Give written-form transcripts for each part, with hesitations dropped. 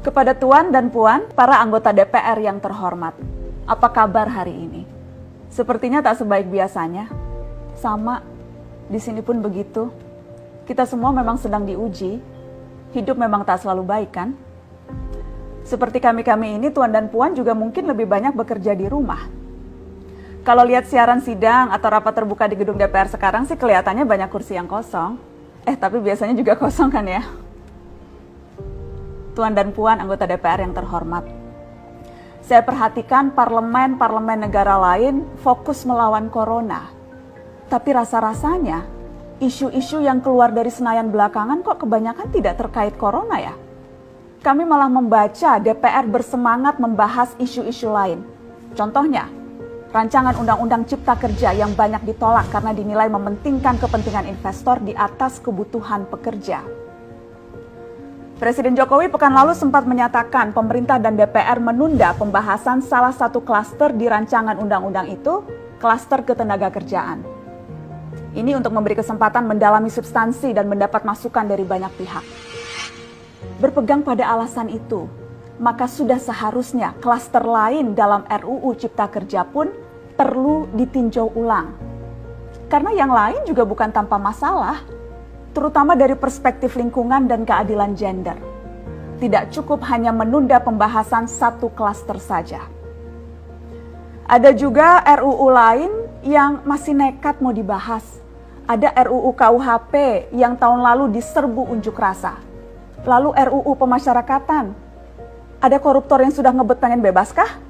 Kepada Tuan dan Puan, para anggota DPR yang terhormat, apa kabar hari ini? Sepertinya tak sebaik biasanya. Sama, di sini pun begitu. Kita semua memang sedang diuji. Hidup memang tak selalu baik, kan? Seperti kami-kami ini, Tuan dan Puan juga mungkin lebih banyak bekerja di rumah. Kalau lihat siaran sidang atau rapat terbuka di gedung DPR sekarang sih kelihatannya banyak kursi yang kosong. Tapi biasanya juga kosong kan ya? Tuan dan Puan anggota DPR yang terhormat, saya perhatikan parlemen-parlemen negara lain fokus melawan corona. Tapi rasa-rasanya isu-isu yang keluar dari Senayan belakangan kok kebanyakan tidak terkait corona ya? Kami malah membaca DPR bersemangat membahas isu-isu lain. Contohnya, rancangan Undang-Undang Cipta Kerja yang banyak ditolak karena dinilai mementingkan kepentingan investor di atas kebutuhan pekerja. Presiden Jokowi pekan lalu sempat menyatakan pemerintah dan DPR menunda pembahasan salah satu klaster di rancangan undang-undang itu, klaster ketenagakerjaan. Ini untuk memberi kesempatan mendalami substansi dan mendapat masukan dari banyak pihak. Berpegang pada alasan itu, maka sudah seharusnya klaster lain dalam RUU Cipta Kerja pun perlu ditinjau ulang. Karena yang lain juga bukan tanpa masalah, terutama dari perspektif lingkungan dan keadilan gender. Tidak cukup hanya menunda pembahasan satu klaster saja. Ada juga RUU lain yang masih nekat mau dibahas. Ada RUU KUHP yang tahun lalu diserbu unjuk rasa. Lalu RUU pemasyarakatan. Ada koruptor yang sudah ngebet pengen bebas kah?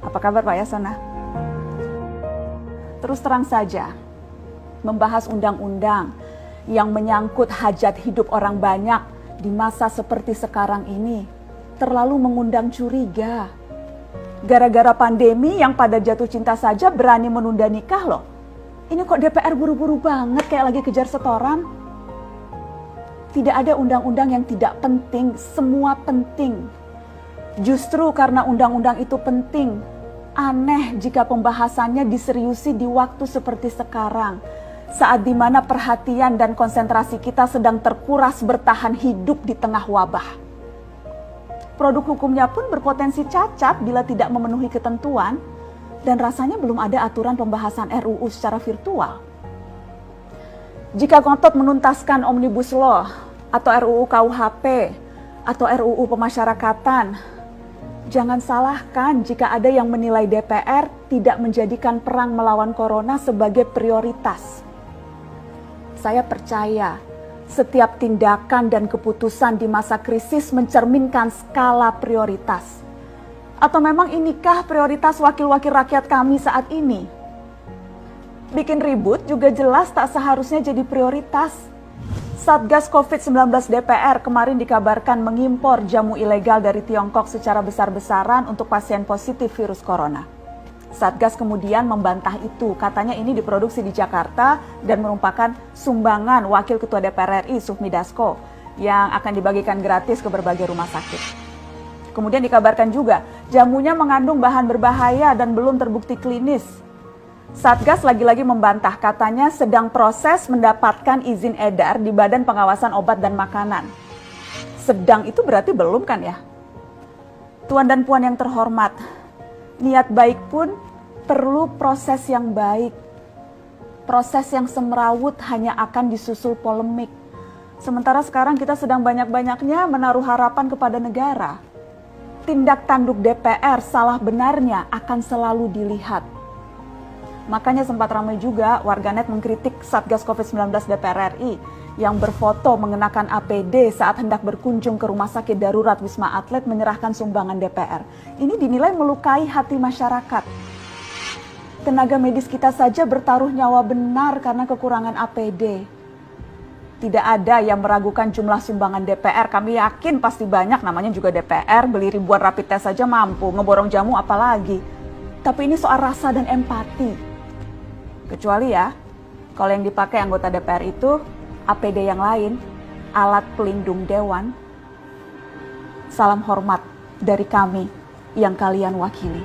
Apa kabar Pak Yasona? Terus terang saja, membahas undang-undang yang menyangkut hajat hidup orang banyak di masa seperti sekarang ini terlalu mengundang curiga. Gara-gara pandemi yang pada jatuh cinta saja berani menunda nikah loh. Ini kok DPR buru-buru banget kayak lagi kejar setoran? Tidak ada undang-undang yang tidak penting, semua penting. Justru karena undang-undang itu penting, aneh jika pembahasannya diseriusi di waktu seperti sekarang, saat dimana perhatian dan konsentrasi kita sedang terkuras bertahan hidup di tengah wabah. Produk hukumnya pun berpotensi cacat bila tidak memenuhi ketentuan, dan rasanya belum ada aturan pembahasan RUU secara virtual. Jika ngotot menuntaskan Omnibus Law, atau RUU KUHP, atau RUU pemasyarakatan, jangan salahkan jika ada yang menilai DPR tidak menjadikan perang melawan corona sebagai prioritas. Saya percaya setiap tindakan dan keputusan di masa krisis mencerminkan skala prioritas. Atau memang inikah prioritas wakil-wakil rakyat kami saat ini? Bikin ribut juga jelas tak seharusnya jadi prioritas. Satgas COVID-19 DPR kemarin dikabarkan mengimpor jamu ilegal dari Tiongkok secara besar-besaran untuk pasien positif virus corona. Satgas kemudian membantah itu, katanya ini diproduksi di Jakarta dan merupakan sumbangan Wakil Ketua DPR RI Sufmi Dasko yang akan dibagikan gratis ke berbagai rumah sakit. Kemudian dikabarkan juga jamunya mengandung bahan berbahaya dan belum terbukti klinis. Satgas lagi-lagi membantah, katanya sedang proses mendapatkan izin edar di Badan Pengawasan Obat dan Makanan. Sedang itu berarti belum kan ya? Tuan dan Puan yang terhormat, niat baik pun perlu proses yang baik. Proses yang semrawut hanya akan disusul polemik. Sementara sekarang kita sedang banyak-banyaknya menaruh harapan kepada negara. Tindak tanduk DPR salah benarnya akan selalu dilihat. Makanya sempat ramai juga warganet mengkritik Satgas COVID-19 DPR RI yang berfoto mengenakan APD saat hendak berkunjung ke rumah sakit darurat Wisma Atlet menyerahkan sumbangan DPR. Ini dinilai melukai hati masyarakat. Tenaga medis kita saja bertaruh nyawa benar karena kekurangan APD. Tidak ada yang meragukan jumlah sumbangan DPR. Kami yakin pasti banyak, namanya juga DPR, beli ribuan rapid test saja mampu, ngeborong jamu apalagi. Tapi ini soal rasa dan empati. Kecuali ya, kalau yang dipakai anggota DPR itu APD yang lain, alat pelindung dewan. Salam hormat dari kami yang kalian wakili.